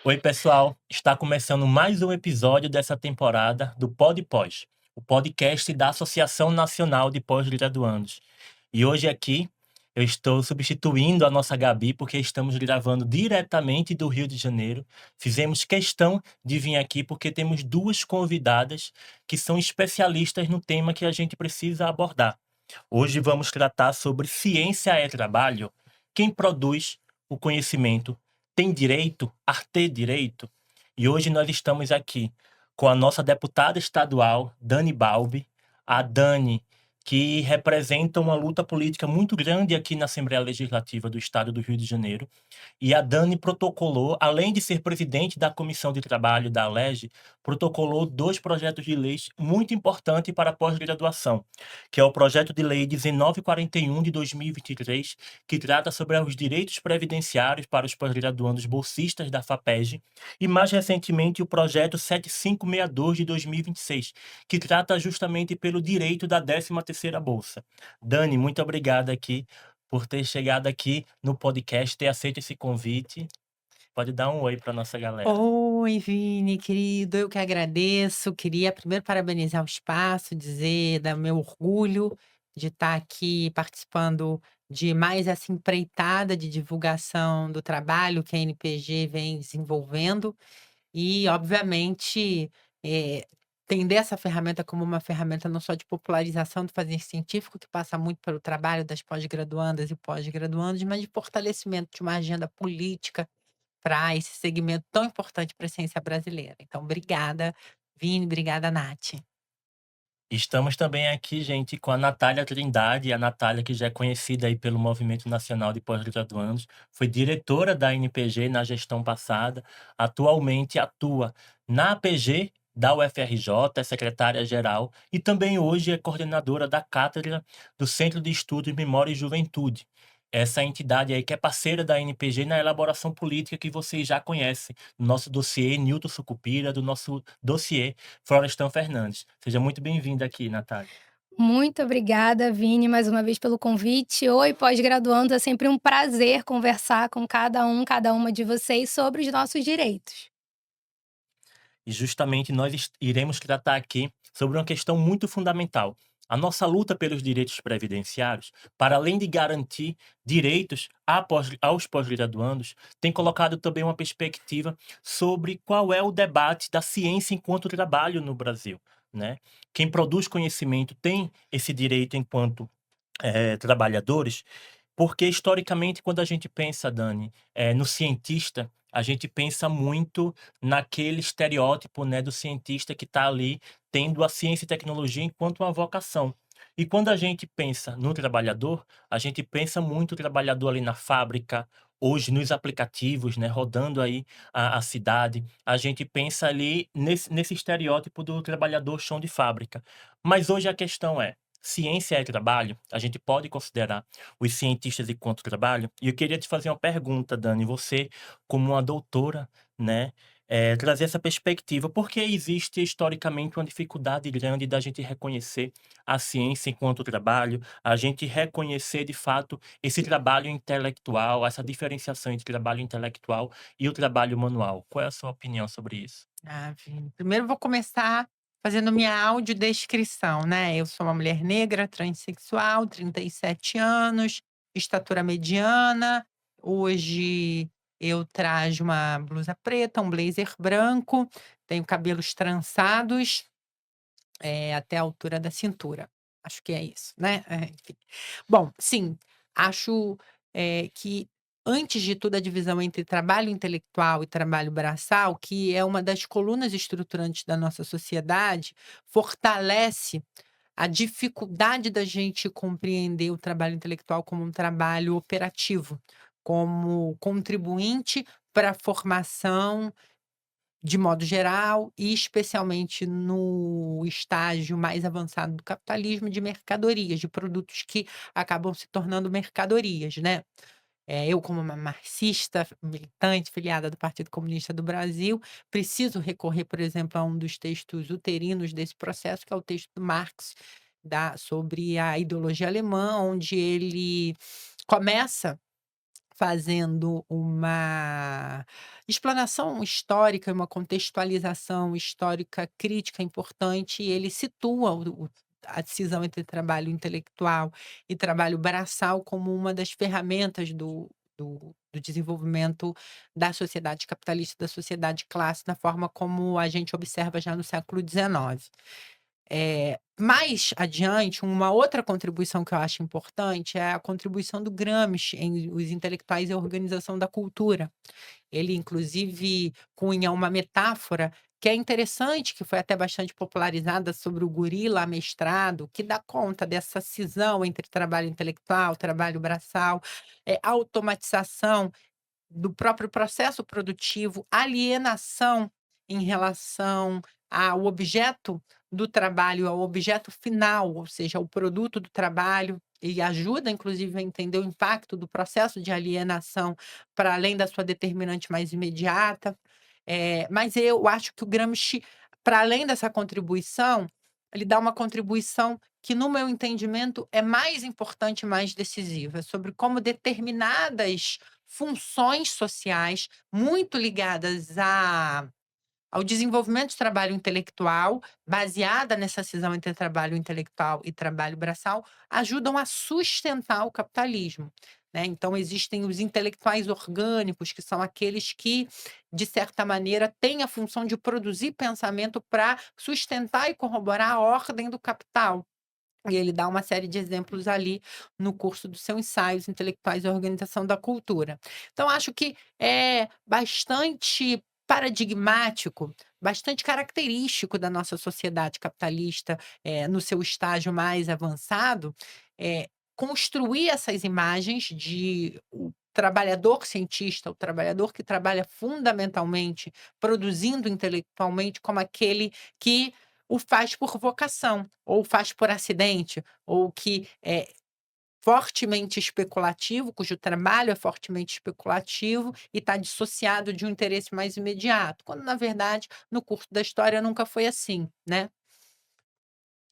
Oi, pessoal. Está começando mais um episódio dessa temporada do Pod Pós, o podcast da Associação Nacional de Pós-Graduandos. E hoje aqui eu estou substituindo a nossa Gabi porque estamos gravando diretamente do Rio de Janeiro. Fizemos questão de vir aqui porque temos duas convidadas que são especialistas no tema que a gente precisa abordar. Hoje vamos tratar sobre ciência é trabalho. Quem produz o conhecimento tem direito a ter direito? E hoje nós estamos aqui com a nossa deputada estadual, Dani Balbi, a Dani, que representa uma luta política muito grande aqui na Assembleia Legislativa do Estado do Rio de Janeiro. E a Dani protocolou, além de ser presidente da Comissão de Trabalho da ALERJ, protocolou dois projetos de leis muito importantes para a pós-graduação, que é o projeto de lei 1941 de 2023, que trata sobre os direitos previdenciários para os pós-graduandos bolsistas da FAPESG, e mais recentemente o projeto 7562 de 2026, que trata justamente pelo direito da 13ª bolsa. Dani, muito obrigada aqui por ter chegado aqui no podcast, ter aceito esse convite. Pode dar um oi para nossa galera. Oi, Vini, querido, eu que agradeço. Queria primeiro parabenizar o espaço, dizer do meu orgulho de estar aqui participando de mais essa empreitada de divulgação do trabalho que a NPG vem desenvolvendo e, obviamente, entender essa ferramenta como uma ferramenta não só de popularização do fazer científico, que passa muito pelo trabalho das pós-graduandas e pós-graduandos, mas de fortalecimento de uma agenda política para esse segmento tão importante para a ciência brasileira. Então, obrigada, Vini, obrigada, Nath. Estamos também aqui, gente, com a Natália Trindade, a Natália que já é conhecida aí pelo Movimento Nacional de Pós-Graduandos, foi diretora da NPG na gestão passada, atualmente atua na APG da UFRJ, é secretária-geral, e também hoje é coordenadora da cátedra do Centro de Estudos Memória e Juventude. Essa entidade aí que é parceira da NPG na elaboração política que vocês já conhecem, do nosso dossiê Newton Sucupira, do nosso dossiê Florestan Fernandes. Seja muito bem-vinda aqui, Natália. Muito obrigada, Vini, mais uma vez pelo convite. Oi, pós-graduando, é sempre um prazer conversar com cada uma de vocês sobre os nossos direitos. E justamente nós iremos tratar aqui sobre uma questão muito fundamental. A nossa luta pelos direitos previdenciários, para além de garantir direitos aos pós-graduandos, tem colocado também uma perspectiva sobre qual é o debate da ciência enquanto trabalho no Brasil, né? Quem produz conhecimento tem esse direito enquanto trabalhadores, porque historicamente, quando a gente pensa, Dani, no cientista, a gente pensa muito naquele estereótipo, né, do cientista que está ali tendo a ciência e tecnologia enquanto uma vocação. E quando a gente pensa no trabalhador, a gente pensa muito o trabalhador ali na fábrica, hoje nos aplicativos, né, rodando aí a cidade, a gente pensa ali nesse estereótipo do trabalhador chão de fábrica. Mas hoje a questão é, ciência é trabalho? A gente pode considerar os cientistas enquanto trabalho? E eu queria te fazer uma pergunta, Dani, você como uma doutora, né, trazer essa perspectiva, porque existe historicamente uma dificuldade grande da gente reconhecer a ciência enquanto trabalho, a gente reconhecer de fato esse trabalho intelectual, essa diferenciação entre trabalho intelectual e o trabalho manual. Qual é a sua opinião sobre isso? Ah, Vini, primeiro eu vou começar fazendo minha audiodescrição, né? Eu sou uma mulher negra, transexual, 37 anos, estatura mediana. Hoje eu trajo uma blusa preta, um blazer branco, tenho cabelos trançados, até a altura da cintura. Acho que é isso, né? Enfim. Bom, sim, acho, que antes de tudo a divisão entre trabalho intelectual e trabalho braçal, que é uma das colunas estruturantes da nossa sociedade, fortalece a dificuldade da gente compreender o trabalho intelectual como um trabalho operativo, como contribuinte para a formação de modo geral e especialmente no estágio mais avançado do capitalismo, de mercadorias, de produtos que acabam se tornando mercadorias, né. Eu como uma marxista, militante, filiada do Partido Comunista do Brasil, preciso recorrer, por exemplo, a um dos textos uterinos desse processo, que é o texto do Marx, sobre a ideologia alemã, onde ele começa fazendo uma explanação histórica, uma contextualização histórica crítica importante, e ele situa a cisão entre trabalho intelectual e trabalho braçal como uma das ferramentas do desenvolvimento da sociedade capitalista, da sociedade classe, na forma como a gente observa já no século XIX. Mais adiante, uma outra contribuição que eu acho importante é a contribuição do Gramsci em Os Intelectuais e a Organização da Cultura. Ele, inclusive, cunha uma metáfora que é interessante, que foi até bastante popularizada, sobre o gorila amestrado, que dá conta dessa cisão entre trabalho intelectual, trabalho braçal, automatização do próprio processo produtivo, alienação em relação ao objeto do trabalho, ao objeto final, ou seja, ao produto do trabalho, e ajuda, inclusive, a entender o impacto do processo de alienação para além da sua determinante mais imediata. Mas eu acho que o Gramsci, para além dessa contribuição, ele dá uma contribuição que, no meu entendimento, é mais importante e mais decisiva, sobre como determinadas funções sociais muito ligadas ao desenvolvimento de trabalho intelectual, baseada nessa cisão entre trabalho intelectual e trabalho braçal, ajudam a sustentar o capitalismo, né. Então existem os intelectuais orgânicos, que são aqueles que, de certa maneira, têm a função de produzir pensamento para sustentar e corroborar a ordem do capital. E ele dá uma série de exemplos ali no curso do seu ensaio, Os Intelectuais e a Organização da Cultura. Então acho que é bastante paradigmático, bastante característico da nossa sociedade capitalista, no seu estágio mais avançado, construir essas imagens de o trabalhador cientista, o trabalhador que trabalha fundamentalmente produzindo intelectualmente, como aquele que o faz por vocação, ou faz por acidente, ou que é fortemente especulativo, cujo trabalho é fortemente especulativo e está dissociado de um interesse mais imediato, quando, na verdade, no curso da história nunca foi assim, né?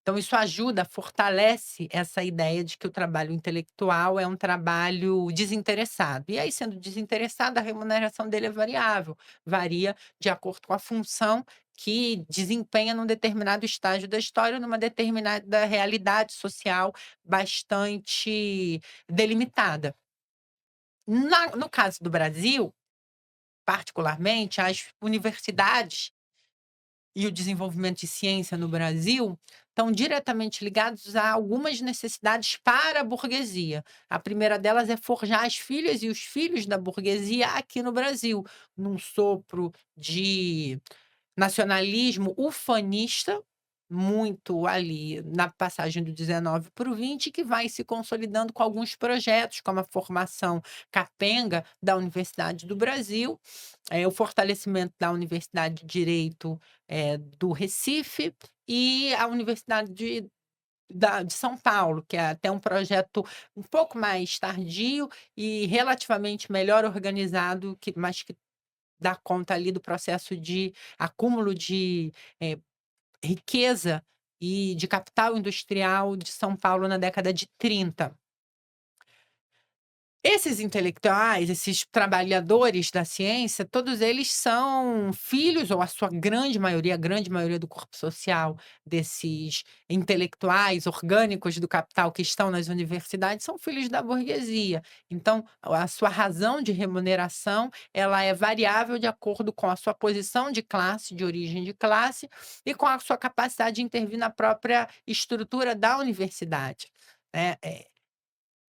Então isso ajuda, fortalece essa ideia de que o trabalho intelectual é um trabalho desinteressado. E aí, sendo desinteressado, a remuneração dele é variável, varia de acordo com a função que desempenha num determinado estágio da história, numa determinada realidade social bastante delimitada. No caso do Brasil, particularmente, as universidades e o desenvolvimento de ciência no Brasil estão diretamente ligados a algumas necessidades para a burguesia. A primeira delas é forjar as filhas e os filhos da burguesia aqui no Brasil, num sopro de nacionalismo ufanista, muito ali na passagem do 19 para o 20, que vai se consolidando com alguns projetos, como a formação capenga da Universidade do Brasil, o fortalecimento da Universidade de Direito, do Recife, e a Universidade de São Paulo, que é até um projeto um pouco mais tardio e relativamente melhor organizado, mas que dá conta ali do processo de acúmulo de, riqueza e de capital industrial de São Paulo na década de 30. Esses intelectuais, esses trabalhadores da ciência, todos eles são filhos, ou a sua grande maioria, a grande maioria do corpo social desses intelectuais orgânicos do capital que estão nas universidades, são filhos da burguesia. Então, a sua razão de remuneração, ela é variável de acordo com a sua posição de classe, de origem de classe, e com a sua capacidade de intervir na própria estrutura da universidade, né.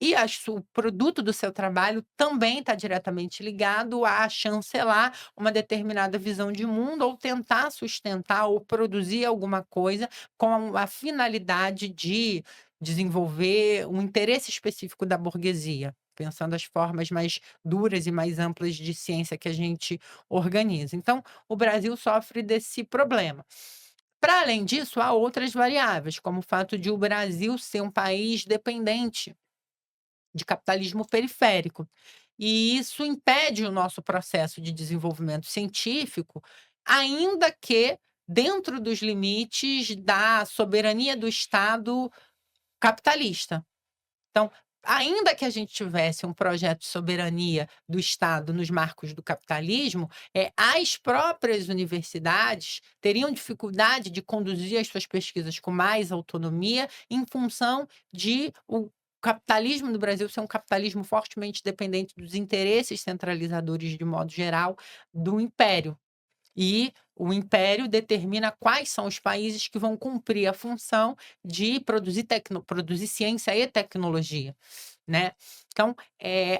E o produto do seu trabalho também está diretamente ligado a chancelar uma determinada visão de mundo, ou tentar sustentar ou produzir alguma coisa com a finalidade de desenvolver um interesse específico da burguesia, pensando as formas mais duras e mais amplas de ciência que a gente organiza. Então, o Brasil sofre desse problema. Para além disso, há outras variáveis, como o fato de o Brasil ser um país dependente de capitalismo periférico. E isso impede o nosso processo de desenvolvimento científico, ainda que dentro dos limites da soberania do Estado capitalista. Então, ainda que a gente tivesse um projeto de soberania do Estado nos marcos do capitalismo, as próprias universidades teriam dificuldade de conduzir as suas pesquisas com mais autonomia, em função de o capitalismo no Brasil ser um capitalismo fortemente dependente dos interesses centralizadores, de modo geral, do império. E o império determina quais são os países que vão cumprir a função de produzir ciência e tecnologia, né. Então,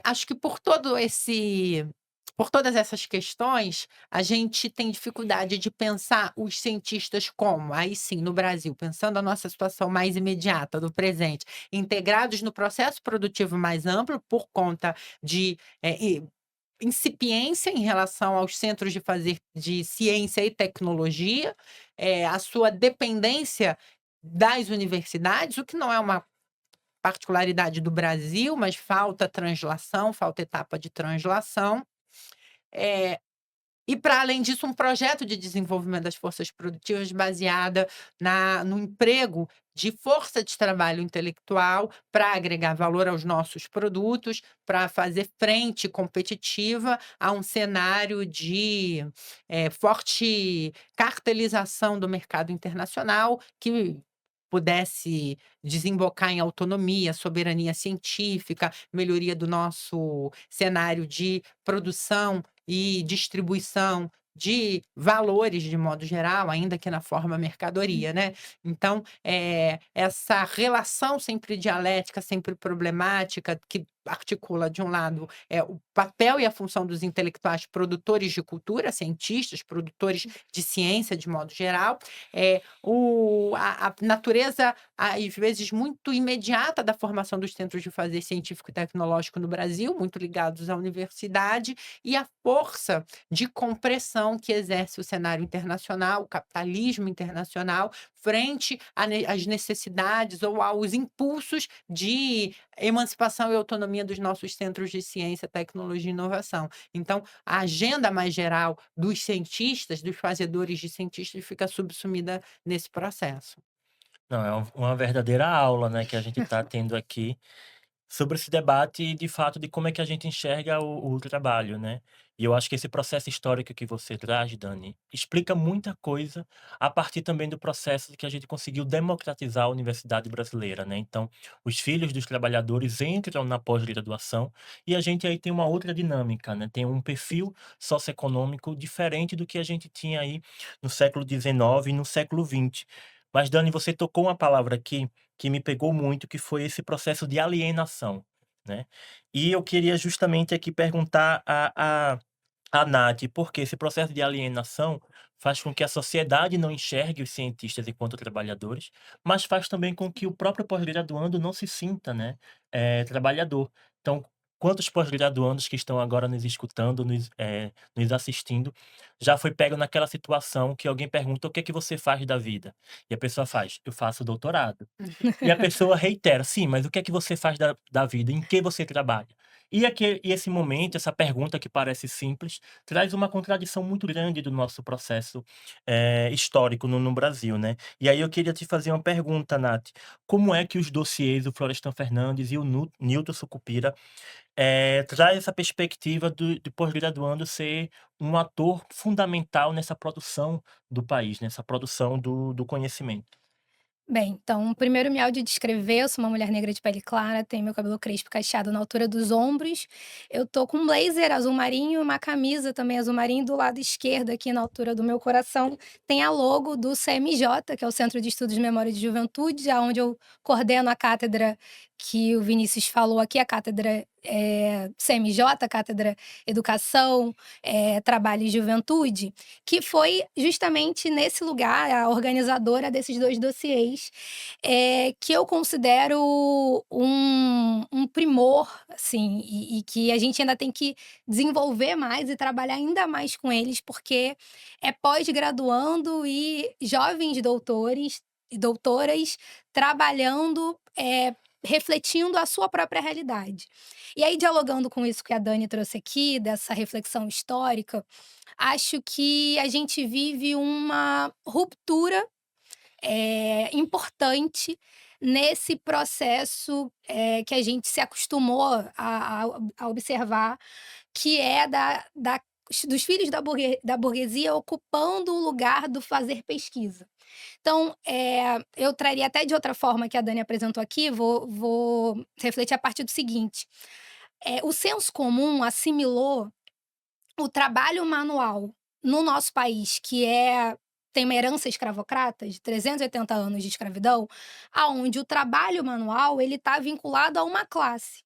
acho que por todas essas questões, a gente tem dificuldade de pensar os cientistas como, aí sim, no Brasil, pensando a nossa situação mais imediata, do presente, integrados no processo produtivo mais amplo, por conta de, incipiência em relação aos centros de ciência e tecnologia, a sua dependência das universidades, o que não é uma particularidade do Brasil, mas falta translação, falta etapa de translação. Eh, e para além disso, um projeto de desenvolvimento das forças produtivas baseada no emprego de força de trabalho intelectual para agregar valor aos nossos produtos, para fazer frente competitiva a um cenário de, forte cartelização do mercado internacional, que pudesse desembocar em autonomia, soberania científica, melhoria do nosso cenário de produção e distribuição de valores, de modo geral, ainda que na forma mercadoria, né. Então, essa relação sempre dialética, sempre problemática, que articula, de um lado, o papel e a função dos intelectuais produtores de cultura, cientistas, produtores de ciência, de modo geral, a natureza, às vezes, muito imediata da formação dos centros de fazer científico e tecnológico no Brasil, muito ligados à universidade, e a força de compressão que exerce o cenário internacional, o capitalismo internacional, frente às necessidades ou aos impulsos de emancipação e autonomia dos nossos centros de ciência, tecnologia e inovação. Então, a agenda mais geral dos cientistas, dos fazedores de cientistas, fica subsumida nesse processo. Não, é uma verdadeira aula, né, que a gente está tendo aqui sobre esse debate, de fato, de como é que a gente enxerga o trabalho, né. E eu acho que esse processo histórico que você traz, Dani, explica muita coisa a partir também do processo que a gente conseguiu democratizar a universidade brasileira, né. Então, os filhos dos trabalhadores entram na pós-graduação e a gente aí tem uma outra dinâmica, né, tem um perfil socioeconômico diferente do que a gente tinha aí no século XIX e no século XX. Mas, Dani, você tocou uma palavra aqui que me pegou muito, que foi esse processo de alienação, né. E eu queria justamente aqui perguntar a Nath, porque esse processo de alienação faz com que a sociedade não enxergue os cientistas enquanto trabalhadores, mas faz também com que o próprio pós-graduando não se sinta, né, trabalhador. Então, quantos pós-graduandos que estão agora nos escutando, nos assistindo, já foi pego naquela situação que alguém pergunta: "O que é que você faz da vida?" E a pessoa faz: "Eu faço doutorado". E a pessoa reitera: "Sim, mas o que é que você faz da vida? Em que você trabalha?" E esse momento, essa pergunta que parece simples, traz uma contradição muito grande do nosso processo, histórico no Brasil, né. E aí eu queria te fazer uma pergunta, Nath: como é que os dossiês do Florestan Fernandes e o Newton Sucupira, traz essa perspectiva do pós-graduando ser um ator fundamental nessa produção do país, nessa produção do conhecimento? Bem, então, primeiro me audiodescrever, eu sou uma mulher negra de pele clara, tenho meu cabelo crespo cacheado na altura dos ombros, eu tô com um blazer azul marinho e uma camisa também azul marinho, do lado esquerdo aqui na altura do meu coração tem a logo do CMJ, que é o Centro de Estudos de Memória de Juventude, aonde eu coordeno a cátedra que o Vinícius falou aqui, a cátedra, CMJ, Cátedra Educação, Trabalho e Juventude, que foi justamente nesse lugar a organizadora desses 2 dossiês, que eu considero um primor, assim, e que a gente ainda tem que desenvolver mais e trabalhar ainda mais com eles, porque é pós-graduando e jovens doutores e doutoras trabalhando, refletindo a sua própria realidade. E aí, dialogando com isso que a Dani trouxe aqui, dessa reflexão histórica, acho que a gente vive uma ruptura, importante nesse processo, que a gente se acostumou a observar, que é dos filhos da burguesia ocupando o lugar do fazer pesquisa. Então, eu traria até de outra forma que a Dani apresentou aqui, vou refletir a partir do seguinte: o senso comum assimilou o trabalho manual no nosso país, que tem uma herança escravocrata de 380 anos de escravidão, aonde o trabalho manual ele está vinculado a uma classe.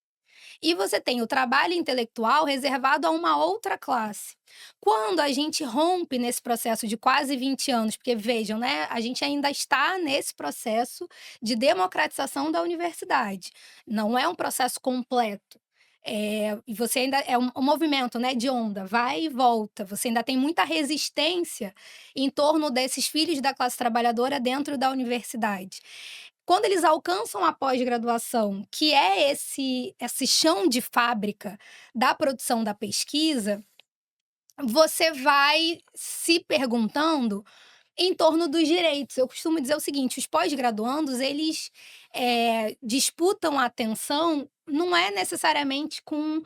E você tem o trabalho intelectual reservado a uma outra classe. Quando a gente rompe nesse processo de quase 20 anos, porque vejam, né, a gente ainda está nesse processo de democratização da universidade. Não é um processo completo. E você ainda é um movimento, né, de onda, vai e volta. Você ainda tem muita resistência em torno desses filhos da classe trabalhadora dentro da universidade. Quando eles alcançam a pós-graduação, que é esse chão de fábrica da produção da pesquisa, você vai se perguntando em torno dos direitos. Eu costumo dizer o seguinte: os pós-graduandos, eles, disputam a atenção, não é necessariamente com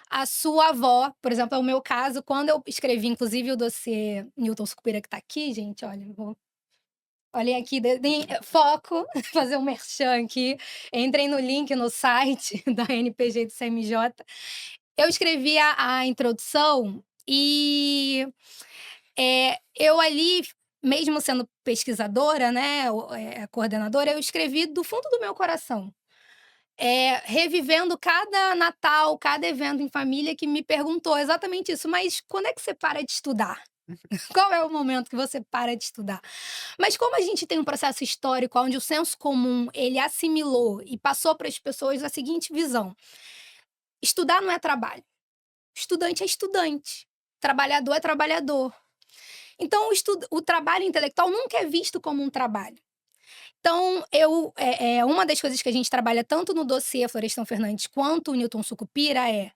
a sua avó. Por exemplo, é o meu caso, quando eu escrevi inclusive o dossiê Newton Sucupira, que está aqui, gente, olha, olhem aqui, foco, fazer um merchan aqui. Entrem no link no site da NPG do CMJ. Eu escrevi a introdução e, eu ali, mesmo sendo pesquisadora, né, coordenadora, eu escrevi do fundo do meu coração. Revivendo cada Natal, cada evento em família que me perguntou exatamente isso: "Mas quando é que você para de estudar? Qual é o momento que você para de estudar?". Mas como a gente tem um processo histórico onde o senso comum, ele assimilou e passou para as pessoas a seguinte visão: estudar não é trabalho, estudante é estudante, trabalhador é trabalhador. Então o trabalho intelectual nunca é visto como um trabalho. Então uma das coisas que a gente trabalha tanto no dossiê Florestan Fernandes quanto o Newton Sucupira é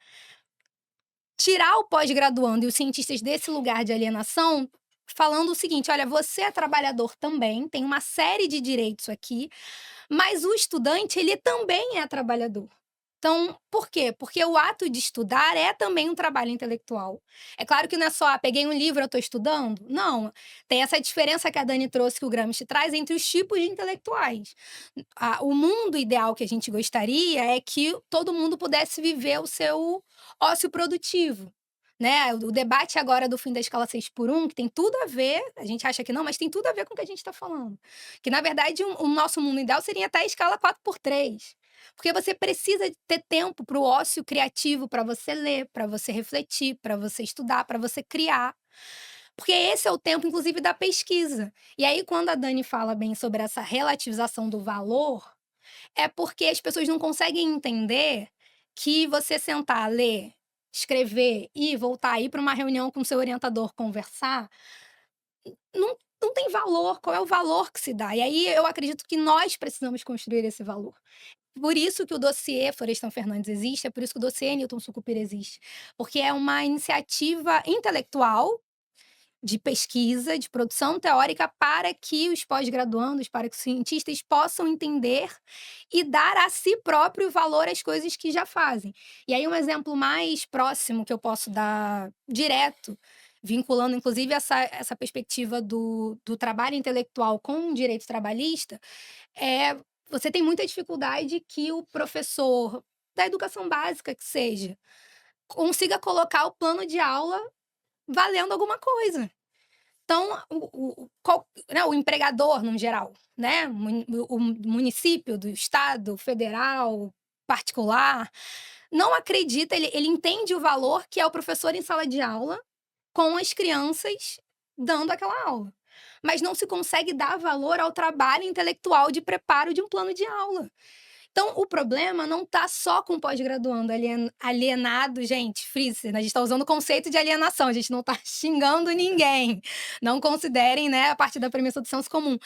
tirar o pós-graduando e os cientistas desse lugar de alienação, falando o seguinte: olha, você é trabalhador também, tem uma série de direitos aqui, mas o estudante, ele também é trabalhador. Então, por quê? Porque o ato de estudar é também um trabalho intelectual. É claro que não é só: peguei um livro, eu estou estudando. Não, tem essa diferença que a Dani trouxe, que o Gramsci traz, entre os tipos de intelectuais. O mundo ideal que a gente gostaria é que todo mundo pudesse viver o seu ócio produtivo, né. O debate agora do fim da escala 6x1, que tem tudo a ver, a gente acha que não, mas tem tudo a ver com o que a gente está falando. Que na verdade o nosso mundo ideal seria até a escala 4x3. Porque você precisa ter tempo para o ócio criativo, para você ler, para você refletir, para você estudar, para você criar. Porque esse é o tempo, inclusive, da pesquisa. E aí, quando a Dani fala bem sobre essa relativização do valor, é porque as pessoas não conseguem entender que você sentar, ler, escrever e voltar a ir para uma reunião com seu orientador conversar, não tem valor. Qual é o valor que se dá? E aí eu acredito que nós precisamos construir esse valor. Por isso que o dossiê Florestan Fernandes existe, é por isso que o dossiê Newton Sucupira existe. Porque é uma iniciativa intelectual de pesquisa, de produção teórica, para que os pós-graduandos, para que os cientistas possam entender e dar a si próprio valor às coisas que já fazem. E aí um exemplo mais próximo que eu posso dar direto, vinculando inclusive essa perspectiva do trabalho intelectual com o direito trabalhista, você tem muita dificuldade que o professor da educação básica que seja, consiga colocar o plano de aula valendo alguma coisa. Então, né, o empregador, no geral, né, o município, do estado, federal, particular, não acredita, ele entende o valor que é o professor em sala de aula, com as crianças dando aquela aula. Mas não se consegue dar valor ao trabalho intelectual de preparo de um plano de aula. Então, o problema não está só com o pós-graduando alienado, gente, frise, a gente está usando o conceito de alienação, a gente não está xingando ninguém. Não considerem, né, a partir da premissa do senso comum.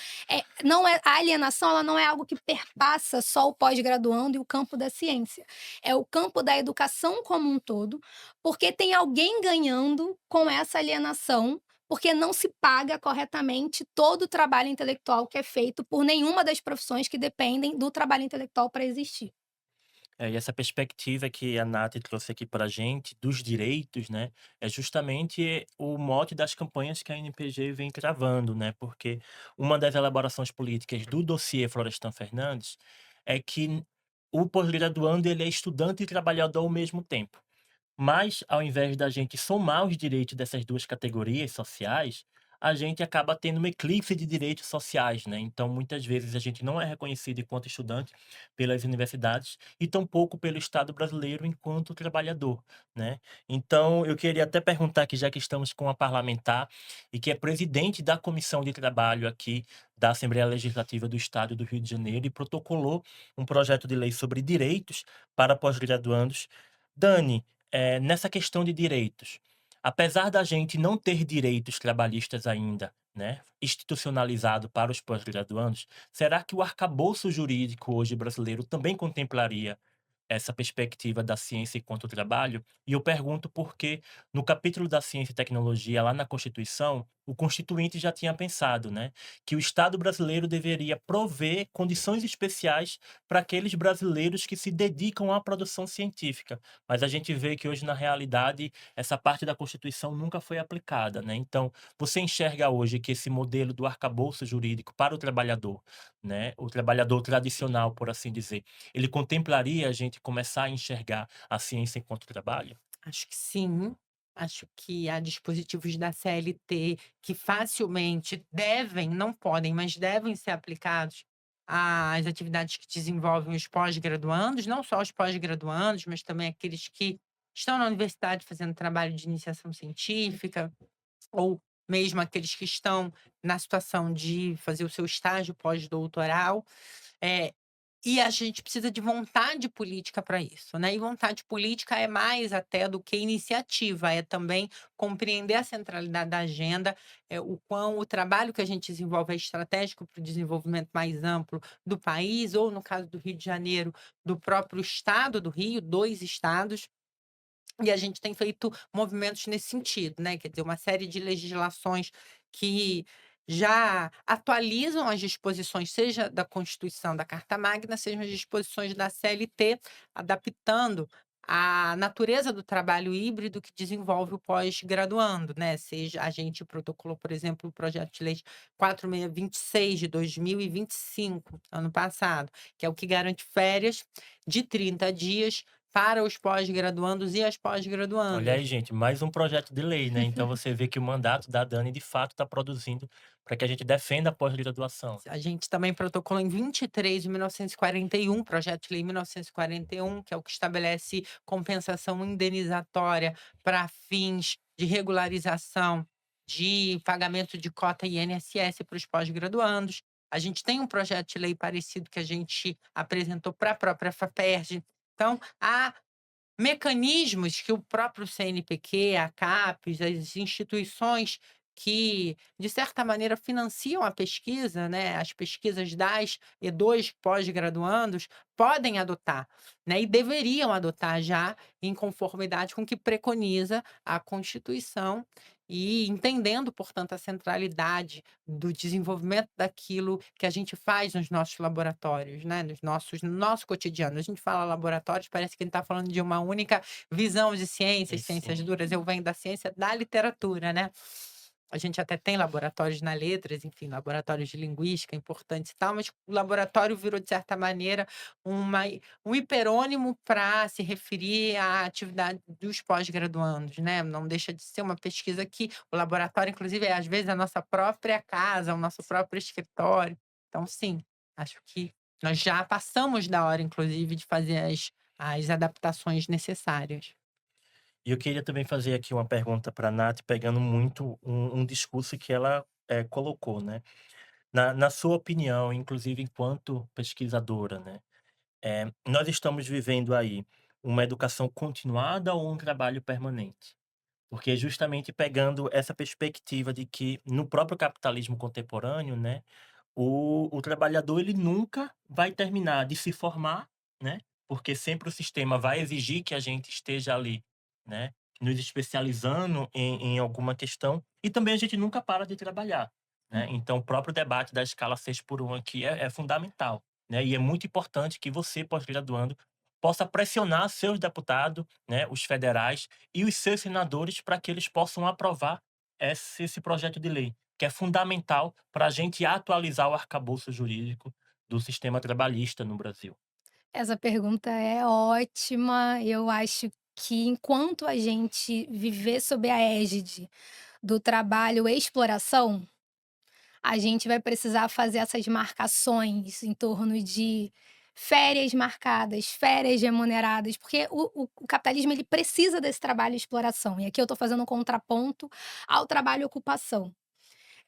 Não é, a alienação, ela não é algo que perpassa só o pós-graduando e o campo da ciência. É o campo da educação como um todo, porque tem alguém ganhando com essa alienação, porque não se paga corretamente todo o trabalho intelectual que é feito por nenhuma das profissões que dependem do trabalho intelectual para existir. E essa perspectiva que a Nath trouxe aqui para a gente, dos direitos, né, é justamente o mote das campanhas que a NPG vem travando, né, porque uma das elaborações políticas do dossiê Florestan Fernandes é que o pós-graduando ele é estudante e trabalhador ao mesmo tempo. Mas, ao invés da gente somar os direitos dessas 2 categorias sociais, a gente acaba tendo um eclipse de direitos sociais, né. Então, muitas vezes, a gente não é reconhecido enquanto estudante pelas universidades e tampouco pelo Estado brasileiro enquanto trabalhador, né. Então, eu queria até perguntar aqui, já que estamos com a parlamentar e que é presidente da comissão de trabalho aqui da Assembleia Legislativa do Estado do Rio de Janeiro e protocolou um projeto de lei sobre direitos para pós-graduandos. Dani, nessa questão de direitos, apesar da gente não ter direitos trabalhistas ainda, né, institucionalizado para os pós-graduandos, será que o arcabouço jurídico hoje brasileiro também contemplaria essa perspectiva da ciência enquanto trabalho? E eu pergunto porque no capítulo da ciência e tecnologia, lá na Constituição, o constituinte já tinha pensado, né, que o Estado brasileiro deveria prover condições especiais para aqueles brasileiros que se dedicam à produção científica. Mas a gente vê que hoje, na realidade, essa parte da Constituição nunca foi aplicada, né. Então, você enxerga hoje que esse modelo do arcabouço jurídico para o trabalhador, né, o trabalhador tradicional, por assim dizer, ele contemplaria a gente começar a enxergar a ciência enquanto trabalho? Acho que sim. Acho que há dispositivos da CLT que facilmente devem, não podem, mas devem ser aplicados às atividades que desenvolvem os pós-graduandos, não só os pós-graduandos, mas também aqueles que estão na universidade fazendo trabalho de iniciação científica, ou mesmo aqueles que estão na situação de fazer o seu estágio pós-doutoral. Eh, e a gente precisa de vontade política para isso, né, e vontade política é mais até do que iniciativa, é também compreender a centralidade da agenda, o quão o trabalho que a gente desenvolve é estratégico para o desenvolvimento mais amplo do país, ou no caso do Rio de Janeiro, do próprio estado do Rio, 2 estados. E a gente tem feito movimentos nesse sentido, né, quer dizer, uma série de legislações que já atualizam as disposições, seja da Constituição, da Carta Magna, sejam as disposições da CLT, adaptando a natureza do trabalho híbrido que desenvolve o pós-graduando, né, seja a gente protocolou, por exemplo, o projeto de lei 4626 de 2025, ano passado, que é o que garante férias de 30 dias para os pós-graduandos e as Olha aí, pós-graduandas. gente, mais um projeto de lei, né, então você vê que o mandato da Dani, de fato, está produzindo para que a gente defenda a pós-graduação. A gente também protocolou em 23 de 1941, projeto de lei 1941, que é o que estabelece compensação indenizatória para fins de regularização de pagamento de cota INSS para os pós-graduandos. A gente tem um projeto de lei parecido que a gente apresentou para a própria FAPERJ. Então, há mecanismos que o próprio CNPq, a CAPES, as instituições que, de certa maneira, financiam a pesquisa, né, as pesquisas das E2 pós-graduandos, podem adotar, né, e deveriam adotar já em conformidade com o que preconiza a Constituição e entendendo, portanto, a centralidade do desenvolvimento daquilo que a gente faz nos nossos laboratórios, né, no nosso cotidiano. A gente fala laboratórios, parece que a gente está falando de uma única visão de E ciências, ciências sim. duras. Eu venho da ciência da literatura, né. A gente até tem laboratórios na letras, enfim, laboratórios de linguística importantes e tal, mas o laboratório virou, de certa maneira, uma um hiperônimo para se referir à atividade dos pós-graduandos, né, não deixa de ser uma pesquisa que o laboratório, inclusive, é às vezes a nossa própria casa, o nosso próprio escritório. Então sim, acho que nós já passamos da hora, inclusive, de fazer as adaptações necessárias. E eu queria também fazer aqui uma pergunta para a Nath, pegando muito um discurso que ela, colocou, né. Na sua opinião, inclusive enquanto pesquisadora, né, nós estamos vivendo aí uma educação continuada ou um trabalho permanente? Porque justamente pegando essa perspectiva de que no próprio capitalismo contemporâneo, né, o trabalhador ele nunca vai terminar de se formar, né, porque sempre o sistema vai exigir que a gente esteja ali, né, nos especializando em alguma questão, e também a gente nunca para de trabalhar, né. Então o próprio debate da escala 6x1 aqui é fundamental, né, e é muito importante que você, pós-graduando, possa pressionar seus deputados, né, os federais e os seus senadores para que eles possam aprovar esse projeto de lei, que é fundamental para a gente atualizar o arcabouço jurídico do sistema trabalhista no Brasil. Essa pergunta é ótima. Eu acho que enquanto a gente viver sob a égide do trabalho e exploração, a gente vai precisar fazer essas marcações em torno de férias marcadas, férias remuneradas, porque o capitalismo ele precisa desse trabalho e exploração. E aqui eu estou fazendo um contraponto ao trabalho e ocupação.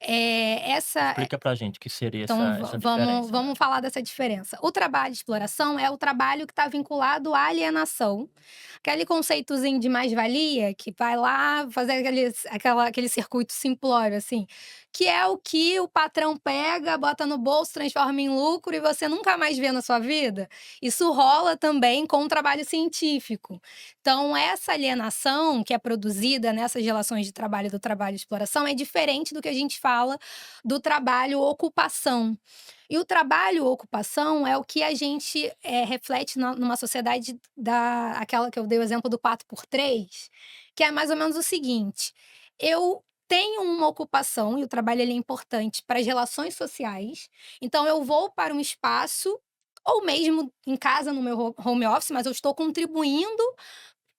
Essa Explica pra gente o que seria então essa vamos diferença. vamos falar dessa diferença. O trabalho de exploração é o trabalho que está vinculado à alienação, aquele conceitozinho de mais-valia que vai lá fazer aquele circuito simplório, assim, que é o que o patrão pega, bota no bolso, transforma em lucro e você nunca mais vê na sua vida. Isso rola também com o trabalho científico. Então essa alienação que é produzida nessas relações de trabalho do trabalho de exploração é diferente do que a gente fala do trabalho ocupação. E o trabalho ocupação é o que a gente, reflete numa sociedade aquela que eu dei o exemplo do 4x3, que é mais ou menos o seguinte: eu tenho uma ocupação e o trabalho ele é importante para as relações sociais, então eu vou para um espaço, ou mesmo em casa no meu home office, mas eu estou contribuindo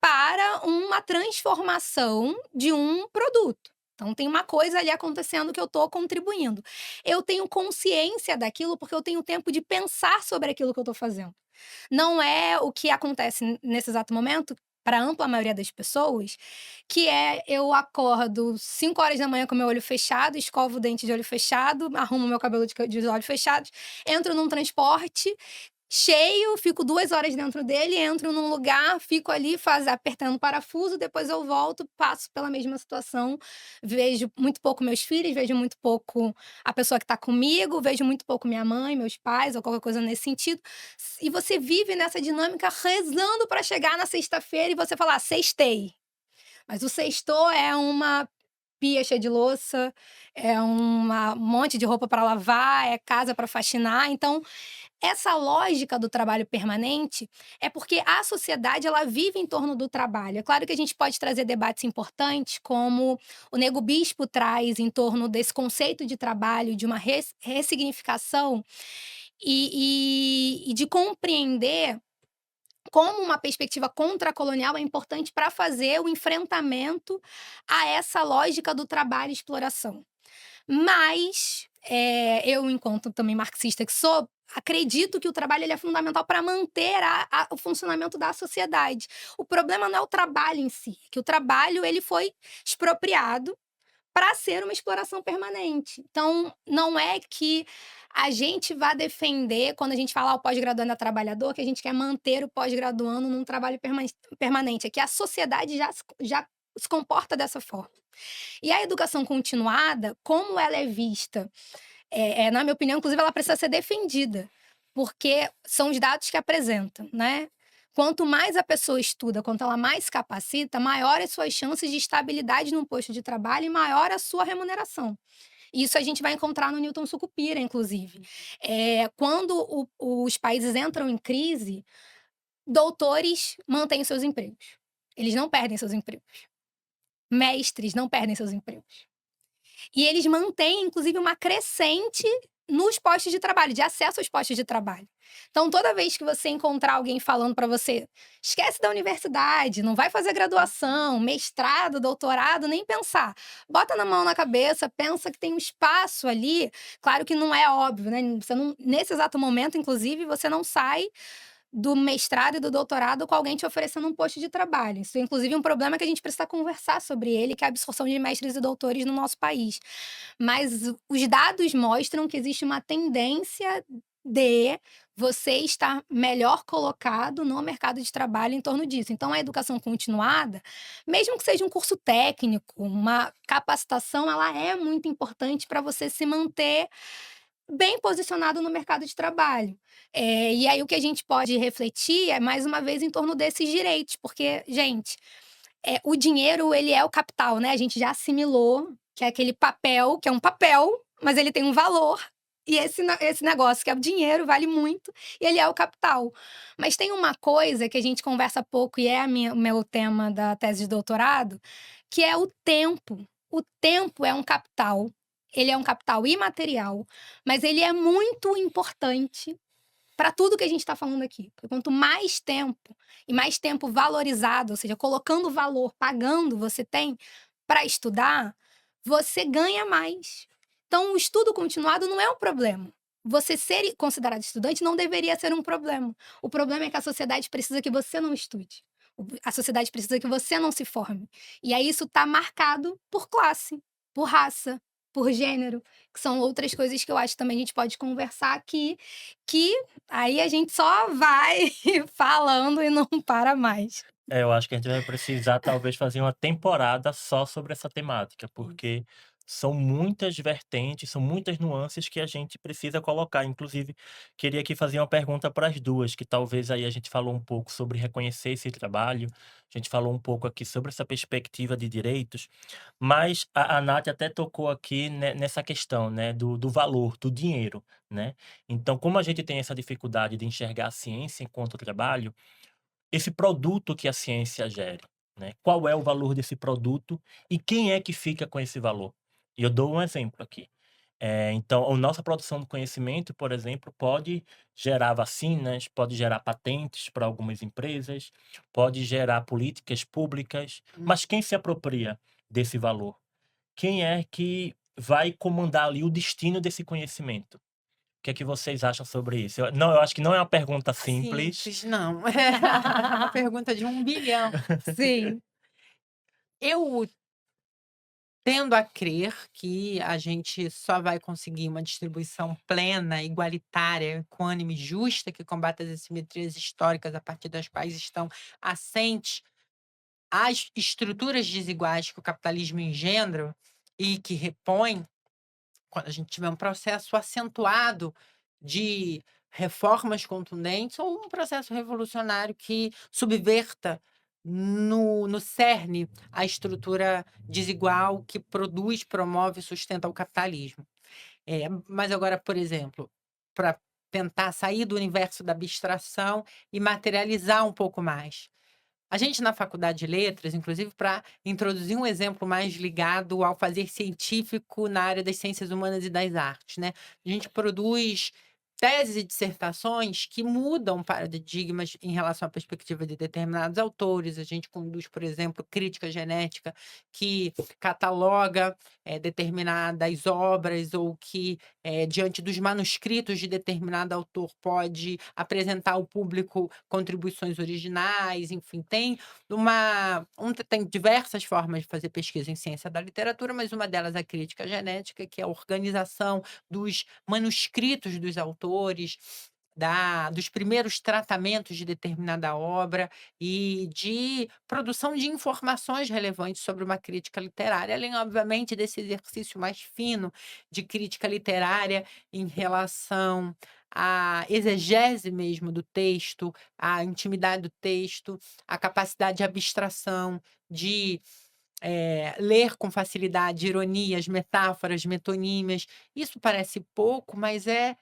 para uma transformação de um produto. Então tem uma coisa ali acontecendo que eu estou contribuindo. Eu tenho consciência daquilo, porque eu tenho tempo de pensar sobre aquilo que eu estou fazendo. Não é o que acontece nesse exato momento, para a ampla maioria das pessoas, que é eu acordo 5 horas da manhã com meu olho fechado, escovo o dente de olho fechado, arrumo meu cabelo de olhos fechados, entro num transporte cheio, fico 2 horas dentro dele, entro num lugar, fico ali apertando o parafuso, depois eu volto, passo pela mesma situação, vejo muito pouco meus filhos, vejo muito pouco a pessoa que está comigo, vejo muito pouco minha mãe, meus pais ou qualquer coisa nesse sentido. E você vive nessa dinâmica rezando para chegar na sexta-feira e você falar: "Ah, sextei". Mas o sextou é uma pia cheia de louça, é um monte de roupa para lavar, é casa para faxinar. Então essa lógica do trabalho permanente é porque a sociedade ela vive em torno do trabalho. É claro que a gente pode trazer debates importantes, como o Nego Bispo traz em torno desse conceito de trabalho, de uma ressignificação e de compreender como uma perspectiva contracolonial é importante para fazer o enfrentamento a essa lógica do trabalho e exploração. Mas, eu enquanto também marxista que sou, acredito que o trabalho ele é fundamental para manter o funcionamento da sociedade. O problema não é o trabalho em si, é que o trabalho ele foi expropriado para ser uma exploração permanente. Então, não é que a gente vá defender, quando a gente fala: "O pós-graduando é trabalhador", que a gente quer manter o pós-graduando num trabalho permanente, é que a sociedade já se comporta dessa forma. E a educação continuada, como ela é vista, na minha opinião, inclusive, ela precisa ser defendida, porque são os dados que apresentam, né. Quanto mais a pessoa estuda, quanto ela mais se capacita, maior as suas chances de estabilidade num posto de trabalho e maior a sua remuneração. Isso a gente vai encontrar no Newton Sucupira, inclusive. Quando os países entram em crise, doutores mantêm seus empregos. Eles não perdem seus empregos. Mestres não perdem seus empregos. E eles mantêm, inclusive, uma crescente nos postos de trabalho, de acesso aos postos de trabalho. Então, toda vez que você encontrar alguém falando para você: "Esquece da universidade, não vai fazer graduação, mestrado, doutorado, nem pensar". Bota na mão na cabeça, pensa que tem um espaço ali, claro que não é óbvio, né, você não nesse exato momento, inclusive, você não sai do mestrado e do doutorado com alguém te oferecendo um posto de trabalho. Isso é inclusive um problema que a gente precisa conversar sobre ele, que é a absorção de mestres e doutores no nosso país. Mas os dados mostram que existe uma tendência de você estar melhor colocado no mercado de trabalho em torno disso. Então a educação continuada, mesmo que seja um curso técnico, uma capacitação, ela é muito importante para você se manter bem posicionado no mercado de trabalho. E aí o que a gente pode refletir é, mais uma vez, em torno desses direitos, porque, gente, o dinheiro, ele é o capital, né, a gente já assimilou que é aquele papel, que é um papel, mas ele tem um valor, e esse negócio que é o dinheiro vale muito, e ele é o capital. Mas tem uma coisa que a gente conversa pouco e é o meu tema da tese de doutorado, que é o tempo. O tempo é um capital, ele é um capital imaterial, mas ele é muito importante para tudo que a gente está falando aqui. Porque quanto mais tempo, e mais tempo valorizado, ou seja, colocando valor, pagando você tem para estudar, você ganha mais. Então, o estudo continuado não é um problema. Você ser considerado estudante não deveria ser um problema. O problema é que a sociedade precisa que você não estude. A sociedade precisa que você não se forme. E aí isso está marcado por classe, por raça, por gênero, que são outras coisas que eu acho que também a gente pode conversar aqui, que aí a gente só vai falando e não para mais. Eu acho que a gente vai precisar talvez fazer uma temporada só sobre essa temática, porque são muitas vertentes, são muitas nuances que a gente precisa colocar. Inclusive, queria aqui fazer uma pergunta para as duas, que talvez aí a gente falou um pouco sobre reconhecer esse trabalho, a gente falou um pouco aqui sobre essa perspectiva de direitos, mas a Nath até tocou aqui nessa questão, né, do valor, do dinheiro, né? Então, como a gente tem essa dificuldade de enxergar a ciência enquanto trabalho, esse produto que a ciência gere, né? Qual é o valor desse produto e quem é que fica com esse valor? E eu dou um exemplo aqui. Então, a nossa produção do conhecimento, por exemplo, pode gerar vacinas, pode gerar patentes para algumas empresas, pode gerar políticas públicas, Hum. mas quem se apropria desse valor? Quem é que vai comandar ali o destino desse conhecimento? O que é que vocês acham sobre isso? Não, eu acho que não é uma pergunta simples. Simples, não. É uma pergunta de 1 bilhão. Sim. Eu tendo a crer que a gente só vai conseguir uma distribuição plena, igualitária, equânime e justa, que combata as assimetrias históricas a partir das quais estão assentes as estruturas desiguais que o capitalismo engendra e que repõe, quando a gente tiver um processo acentuado de reformas contundentes ou um processo revolucionário que subverta no cerne a estrutura desigual que produz, promove e sustenta o capitalismo. Mas agora, por exemplo, para tentar sair do universo da abstração e materializar um pouco mais. A gente na faculdade de letras, inclusive para introduzir um exemplo mais ligado ao fazer científico na área das ciências humanas e das artes, né. A gente produz teses e dissertações que mudam paradigmas em relação à perspectiva de determinados autores. A gente conduz, por exemplo, crítica genética, que cataloga, determinadas obras ou que, diante dos manuscritos de determinado autor, pode apresentar ao público contribuições originais, enfim, tem diversas formas de fazer pesquisa em ciência da literatura, mas uma delas é a crítica genética, que é a organização dos manuscritos dos autores, dos primeiros tratamentos de determinada obra e de produção de informações relevantes sobre uma crítica literária, além, obviamente, desse exercício mais fino de crítica literária em relação à exegese mesmo do texto, à intimidade do texto, à capacidade de abstração, de ler com facilidade ironias, metáforas, metonímias. Isso parece pouco, mas é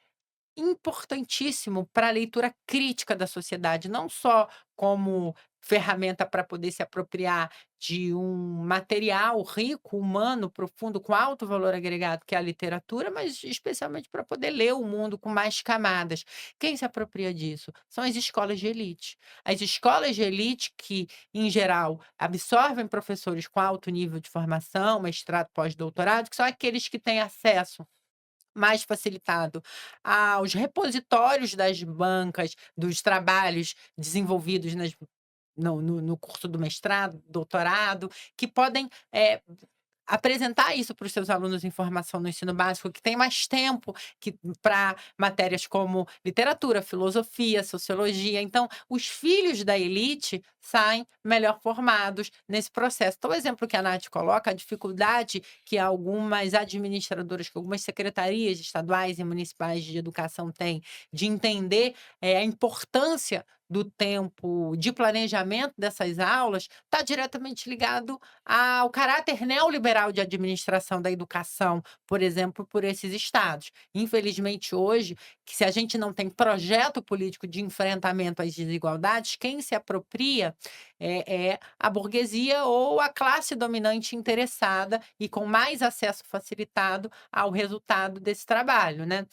importantíssimo para a leitura crítica da sociedade, não só como ferramenta para poder se apropriar de um material rico, humano, profundo, com alto valor agregado, que é a literatura, mas especialmente para poder ler o mundo com mais camadas. Quem se apropria disso? São as escolas de elite. As escolas de elite que, em geral, absorvem professores com alto nível de formação, mestrado, pós-doutorado, que são aqueles que têm acesso mais facilitado aos repositórios das bancas, dos trabalhos desenvolvidos no curso do mestrado, doutorado, que podem, apresentar isso para os seus alunos em formação no ensino básico, que tem mais tempo para matérias como literatura, filosofia, sociologia. Então, os filhos da elite saem melhor formados nesse processo. Então, o exemplo que a Nath coloca, a dificuldade que algumas administradoras, que algumas secretarias estaduais e municipais de educação têm de entender a importância do tempo de planejamento dessas aulas está diretamente ligado ao caráter neoliberal de administração da educação, por exemplo, por esses estados. Infelizmente, hoje, que se a gente não tem projeto político de enfrentamento às desigualdades, quem se apropria é a burguesia ou a classe dominante interessada e com mais acesso facilitado ao resultado desse trabalho, né?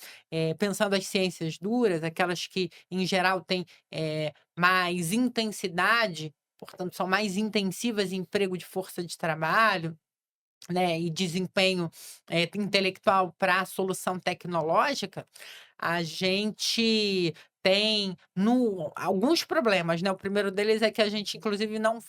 Pensando as ciências duras, aquelas que, em geral, têm mais intensidade, portanto, são mais intensivas em emprego de força de trabalho, né, e desempenho intelectual para a solução tecnológica, a gente tem alguns problemas, né? O primeiro deles é que a gente, inclusive, não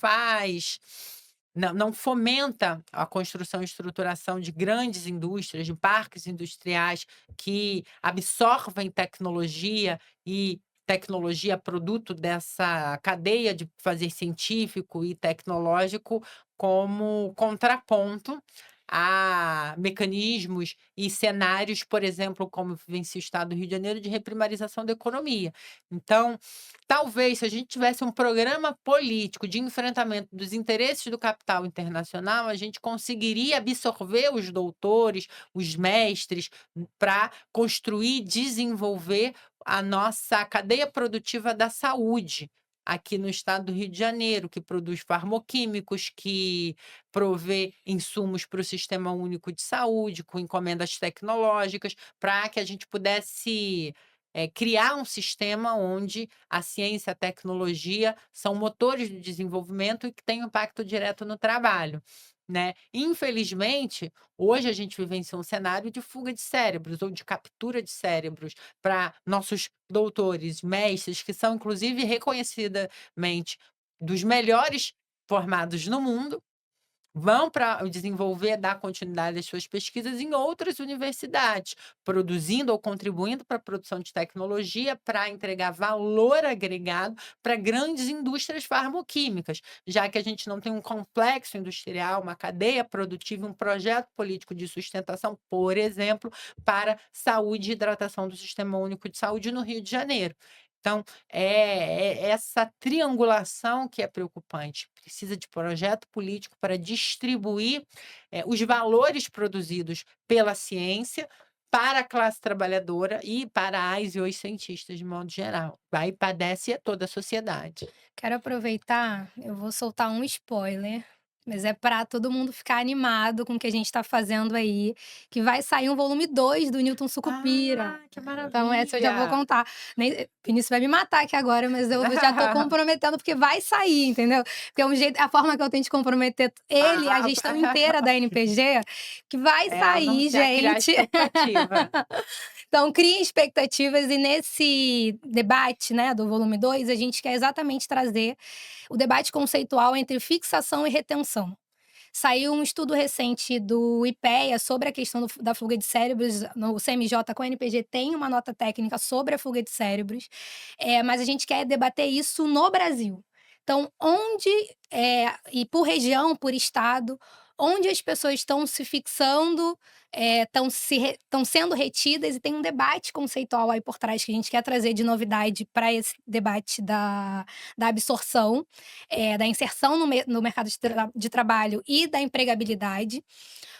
fomenta a construção e estruturação de grandes indústrias, de parques industriais que absorvem tecnologia e tecnologia produto dessa cadeia de fazer científico e tecnológico como contraponto a mecanismos e cenários, por exemplo, como vivencia o Estado do Rio de Janeiro, de reprimarização da economia. Então, talvez, se a gente tivesse um programa político de enfrentamento dos interesses do capital internacional, a gente conseguiria absorver os doutores, os mestres, para construir e desenvolver a nossa cadeia produtiva da saúde aqui no estado do Rio de Janeiro, que produz farmoquímicos, que provê insumos para o Sistema Único de Saúde, com encomendas tecnológicas, para que a gente pudesse criar um sistema onde a ciência e a tecnologia são motores de desenvolvimento e que têm impacto direto no trabalho, né? Infelizmente, hoje a gente vivencia um cenário de fuga de cérebros ou de captura de cérebros para nossos doutores, mestres, que são, inclusive, reconhecidamente dos melhores formados no mundo, vão para desenvolver, dar continuidade às suas pesquisas em outras universidades, produzindo ou contribuindo para a produção de tecnologia para entregar valor agregado para grandes indústrias farmoquímicas, já que a gente não tem um complexo industrial, uma cadeia produtiva, um projeto político de sustentação, por exemplo, para saúde e hidratação do Sistema Único de Saúde no Rio de Janeiro. Então, é essa triangulação que é preocupante. Precisa de projeto político para distribuir os valores produzidos pela ciência para a classe trabalhadora e para as e os cientistas, de modo geral. Vai padece a toda a sociedade. Quero aproveitar, eu vou soltar um spoiler, mas é para todo mundo ficar animado com o que a gente está fazendo aí, que vai sair um volume 2 do Newton Sucupira. Que Então essa eu já vou maravilha! contar. Nem Vinícius vai me matar aqui agora, mas eu já tô comprometendo, porque vai sair, entendeu? Porque é um jeito, a forma que eu tenho de comprometer ele, a gestão inteira da NPG, que vai sair, anunciar, criar gente. expectativa. Então, criem expectativas e nesse debate, né, do volume 2, a gente quer exatamente trazer o debate conceitual entre fixação e retenção. Saiu um estudo recente do IPEA sobre a questão da fuga de cérebros. No CMJ com a NPG tem uma nota técnica sobre a fuga de cérebros, mas a gente quer debater isso no Brasil. Então, onde, e por região, por estado, onde as pessoas estão se fixando, estão sendo retidas, e tem um debate conceitual aí por trás que a gente quer trazer de novidade para esse debate da absorção, da inserção no mercado de trabalho e da empregabilidade,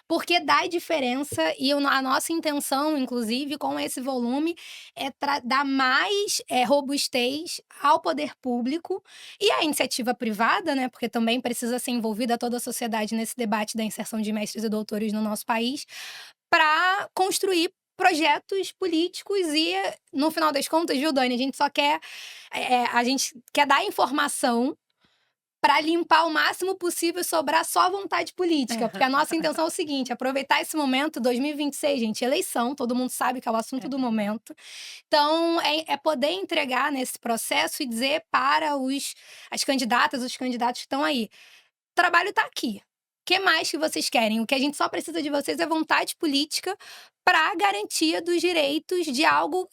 porque dá diferença e a nossa intenção, inclusive, com esse volume, é dar mais robustez ao poder público e à iniciativa privada, né? Porque também precisa ser envolvida toda a sociedade nesse debate da inserção de mestres e doutores no nosso país, para construir projetos políticos e, no final das contas, viu, Dani, a gente quer dar informação para limpar o máximo possível e sobrar só vontade política, porque a nossa intenção é o seguinte: aproveitar esse momento, 2026, gente, eleição, todo mundo sabe que é o assunto do momento. Então, é poder entregar nesse processo e dizer para as candidatas, os candidatos que estão aí: o trabalho está aqui. O que mais que vocês querem? O que a gente só precisa de vocês é vontade política para a garantia dos direitos de algo.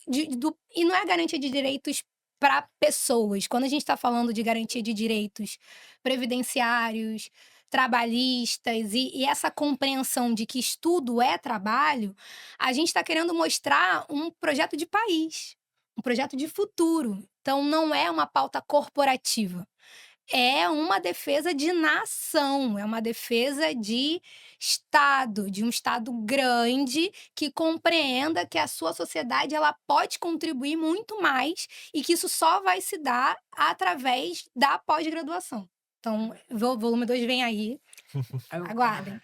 E não é garantia de direitos para pessoas. Quando a gente está falando de garantia de direitos previdenciários, trabalhistas e essa compreensão de que estudo é trabalho, a gente está querendo mostrar um projeto de país, um projeto de futuro. Então não é uma pauta corporativa. É uma defesa de nação, é uma defesa de Estado, de um Estado grande que compreenda que a sua sociedade ela pode contribuir muito mais e que isso só vai se dar através da pós-graduação. Então, volume 2 vem aí, aguardem.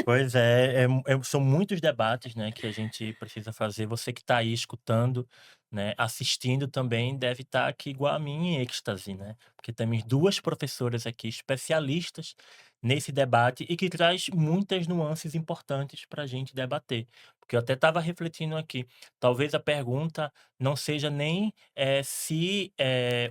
Pois é, são muitos debates, né, que a gente precisa fazer. Você que está aí escutando, né, assistindo também deve estar aqui igual a mim em êxtase, né? Porque temos duas professoras aqui especialistas nesse debate e que traz muitas nuances importantes para a gente debater. Porque eu até estava refletindo aqui, talvez a pergunta não seja nem se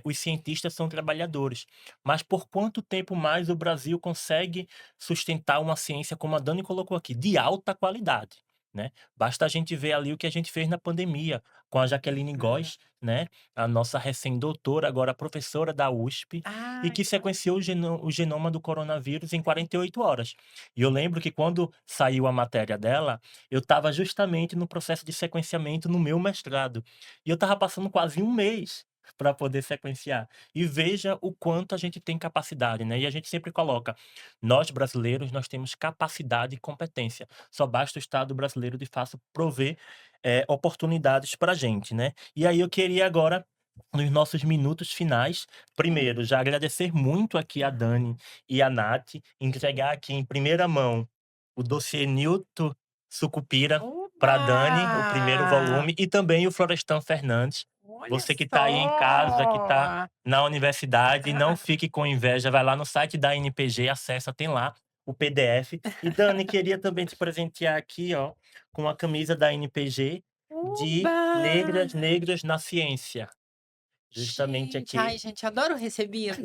os cientistas são trabalhadores, mas por quanto tempo mais o Brasil consegue sustentar uma ciência, como a Dani colocou aqui, de alta qualidade, né? Basta a gente ver ali o que a gente fez na pandemia com a Jaqueline Góes, né? A nossa recém-doutora, agora professora da USP, e Ai, que sequenciou o genoma do coronavírus em 48 horas. E eu lembro que quando saiu a matéria dela, eu estava justamente no processo de sequenciamento no meu mestrado. E eu estava passando quase um mês para poder sequenciar. E veja o quanto a gente tem capacidade, né? E a gente sempre coloca, nós brasileiros, nós temos capacidade e competência. Só basta o Estado brasileiro, de fato, prover oportunidades para a gente, né? E aí eu queria agora, nos nossos minutos finais, primeiro, já agradecer muito aqui a Dani e a Nath, entregar aqui em primeira mão o dossiê Newton Sucupira para Dani, o primeiro oba! volume, e também o Florestan Fernandes. Olha Você que está aí em casa, que está só! na universidade, não fique com inveja, vai lá no site da NPG, acessa, tem lá o PDF. E Dani, queria também te presentear aqui, ó, com a camisa da NPG de Oba! Negras, Negras na Ciência. Justamente Gente, aqui, ai, gente, adoro recebidos.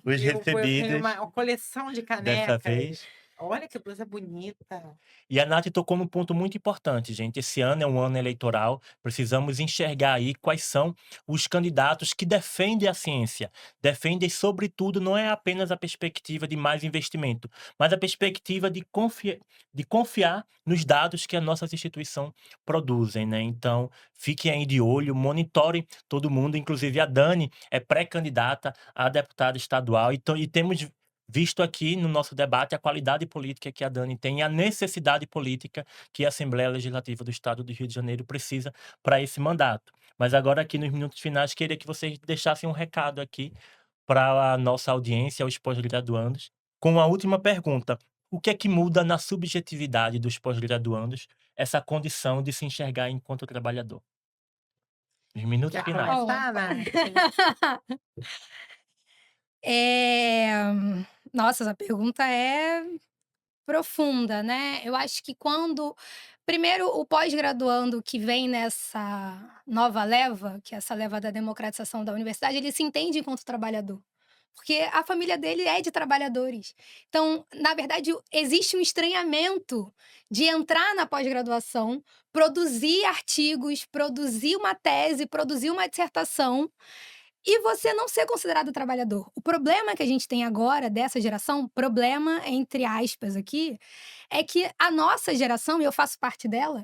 os Eu tenho recebidos uma coleção de dessa canecas. vez. Olha que blusa bonita. E a Nath tocou num ponto muito importante, gente. Esse ano é um ano eleitoral, precisamos enxergar aí quais são os candidatos que defendem a ciência. Defendem, sobretudo, não é apenas a perspectiva de mais investimento, mas a perspectiva de confiar nos dados que as nossas instituições produzem, né? Então, fiquem aí de olho, monitorem todo mundo, inclusive a Dani é pré-candidata a deputada estadual, então, e temos visto aqui no nosso debate a qualidade política que a Dani tem e a necessidade política que a Assembleia Legislativa do Estado do Rio de Janeiro precisa para esse mandato. Mas agora aqui nos minutos finais, queria que vocês deixassem um recado aqui para a nossa audiência, aos pós-graduandos, com a última pergunta: o que é que muda na subjetividade dos pós-graduandos essa condição de se enxergar enquanto trabalhador? Nos minutos Quer finais. começar, Nath? Eh, Nossa, essa pergunta é profunda, né. Eu acho que quando primeiro o pós-graduando que vem nessa nova leva, que é essa leva da democratização da universidade, ele se entende enquanto trabalhador, porque a família dele é de trabalhadores. Então, na verdade, existe um estranhamento de entrar na pós-graduação, produzir artigos, produzir uma tese, produzir uma dissertação e você não ser considerado trabalhador. O problema que a gente tem agora, dessa geração, problema entre aspas aqui, é que a nossa geração, e eu faço parte dela,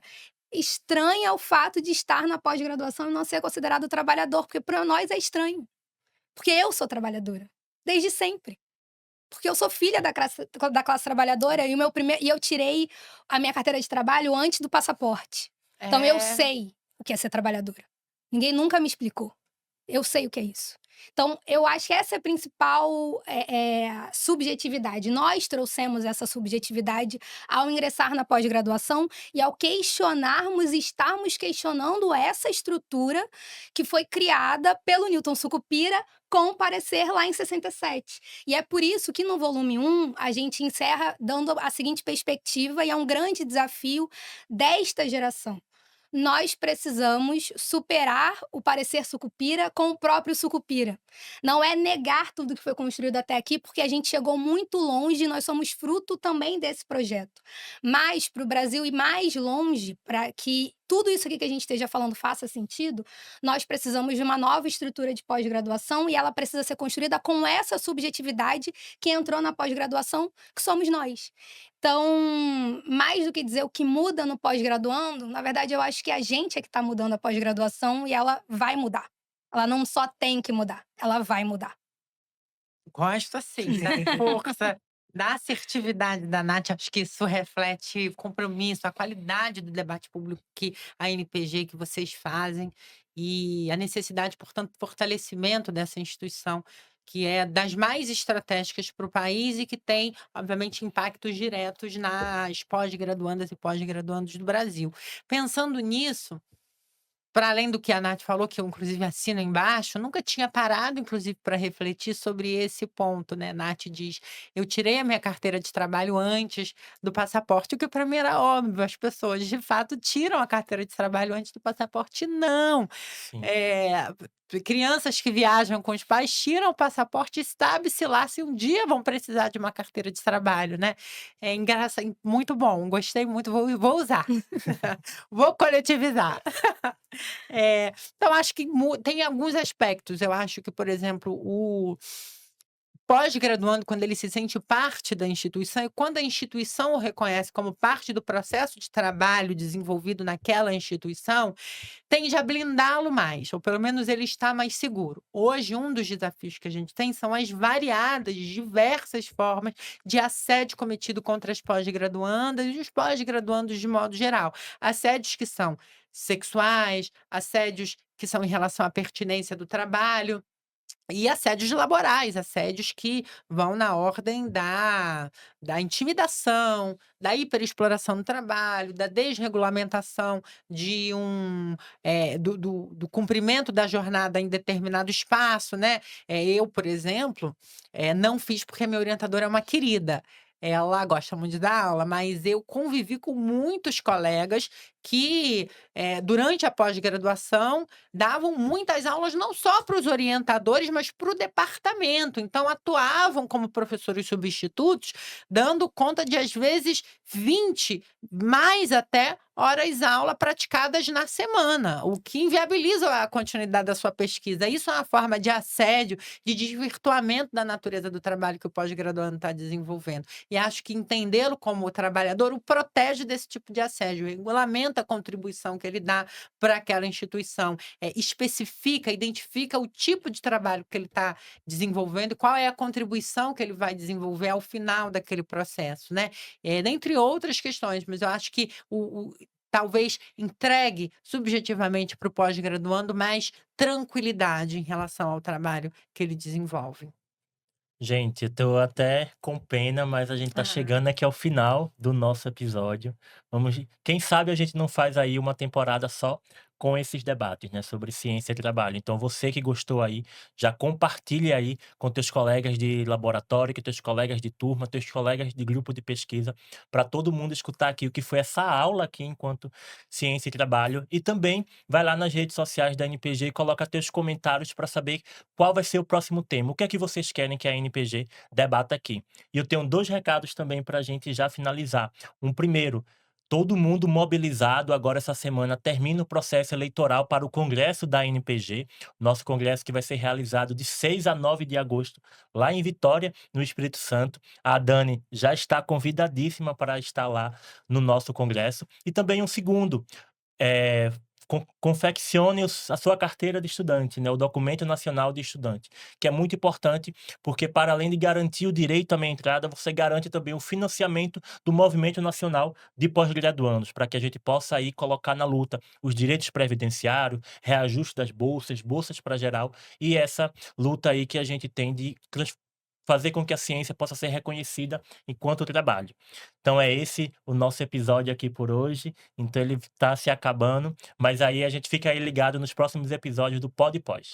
estranha o fato de estar na pós-graduação e não ser considerado trabalhador, porque para nós é estranho. Porque eu sou trabalhadora, desde sempre. Porque eu sou filha da classe trabalhadora e, e eu tirei a minha carteira de trabalho antes do passaporte. Então eu É. sei o que é ser trabalhadora. Ninguém nunca me explicou. Eu sei o que é isso. Então, eu acho que essa é a principal subjetividade. Nós trouxemos essa subjetividade ao ingressar na pós-graduação e ao questionarmos e estarmos questionando essa estrutura que foi criada pelo Newton Sucupira com o parecer lá em 67. E é por isso que no volume 1 a gente encerra dando a seguinte perspectiva, e é um grande desafio desta geração: nós precisamos superar o parecer Sucupira com o próprio Sucupira. Não é negar tudo que foi construído até aqui, porque a gente chegou muito longe e nós somos fruto também desse projeto. Mas para o Brasil ir mais longe, para que tudo isso aqui que a gente esteja falando faça sentido, nós precisamos de uma nova estrutura de pós-graduação e ela precisa ser construída com essa subjetividade que entrou na pós-graduação, que somos nós. Então, mais do que dizer o que muda no pós-graduando, na verdade eu acho que a gente é que está mudando a pós-graduação e ela vai mudar. Ela não só tem que mudar, ela vai mudar. Gosto assim, da força, da assertividade da Nath. Acho que isso reflete o compromisso, a qualidade do debate público que a NPG, que vocês fazem, e a necessidade, portanto, do fortalecimento dessa instituição, que é das mais estratégicas para o país e que tem, obviamente, impactos diretos nas pós-graduandas e pós-graduandos do Brasil. Pensando nisso, para além do que a Nath falou, que eu inclusive assino embaixo, eu nunca tinha parado, inclusive, para refletir sobre esse ponto, né? Nath diz: eu tirei a minha carteira de trabalho antes do passaporte, o que para mim era óbvio. As pessoas, de fato, tiram a carteira de trabalho antes do passaporte. Não! Sim. Crianças que viajam com os pais tiram o passaporte e sabe-se lá se um dia vão precisar de uma carteira de trabalho, né? É engraçado, muito bom, gostei muito, vou usar. Vou coletivizar. Então, acho que tem alguns aspectos. Eu acho que, por exemplo, o pós-graduando, quando ele se sente parte da instituição, e quando a instituição o reconhece como parte do processo de trabalho desenvolvido naquela instituição, tende a blindá-lo mais, ou pelo menos ele está mais seguro. Hoje, um dos desafios que a gente tem são as variadas, diversas formas de assédio cometido contra as pós-graduandas e os pós-graduandos de modo geral. Assédios que são sexuais, assédios que são em relação à pertinência do trabalho. E assédios laborais, assédios que vão na ordem da intimidação, da hiperexploração no trabalho, da desregulamentação de do cumprimento da jornada em determinado espaço, né? Eu, por exemplo, não fiz porque a minha orientadora é uma querida. Ela gosta muito de dar aula, mas eu convivi com muitos colegas que, durante a pós-graduação, davam muitas aulas não só para os orientadores, mas para o departamento. Então, atuavam como professores substitutos, dando conta de, às vezes, 20, mais até, horas-aula praticadas na semana, o que inviabiliza a continuidade da sua pesquisa. Isso é uma forma de assédio, de desvirtuamento da natureza do trabalho que o pós-graduando está desenvolvendo. E acho que entendê-lo como trabalhador o protege desse tipo de assédio, regulamenta a contribuição que ele dá para aquela instituição, especifica, identifica o tipo de trabalho que ele está desenvolvendo e qual é a contribuição que ele vai desenvolver ao final daquele processo, né? Dentre outras questões, mas eu acho que talvez entregue subjetivamente para o pós-graduando mais tranquilidade em relação ao trabalho que ele desenvolve. Gente, eu tô até com pena, mas a gente tá Ah. chegando aqui ao final do nosso episódio. Quem sabe a gente não faz aí uma temporada só com esses debates, né, sobre ciência e trabalho. Então você que gostou aí, já compartilhe aí com teus colegas de laboratório, com teus colegas de turma, teus colegas de grupo de pesquisa, para todo mundo escutar aqui o que foi essa aula aqui enquanto ciência e trabalho. E também vai lá nas redes sociais da NPG e coloca teus comentários para saber qual vai ser o próximo tema. O que é que vocês querem que a NPG debata aqui? E eu tenho 2 recados também para a gente já finalizar. Um primeiro, todo mundo mobilizado agora essa semana termina o processo eleitoral para o congresso da NPG, nosso congresso que vai ser realizado de 6 a 9 de agosto, lá em Vitória, no Espírito Santo. A Dani já está convidadíssima para estar lá no nosso congresso. E também um segundo, eh, confeccione a sua carteira de estudante, né, o documento nacional de estudante, que é muito importante, porque para além de garantir o direito à meia entrada, você garante também o financiamento do movimento nacional de pós-graduandos, para que a gente possa aí colocar na luta os direitos previdenciários, reajuste das bolsas, bolsas para geral, e essa luta aí que a gente tem de fazer com que a ciência possa ser reconhecida enquanto trabalho. Então é esse o nosso episódio aqui por hoje. Então ele está se acabando, mas aí a gente fica aí ligado nos próximos episódios do Pod Pós.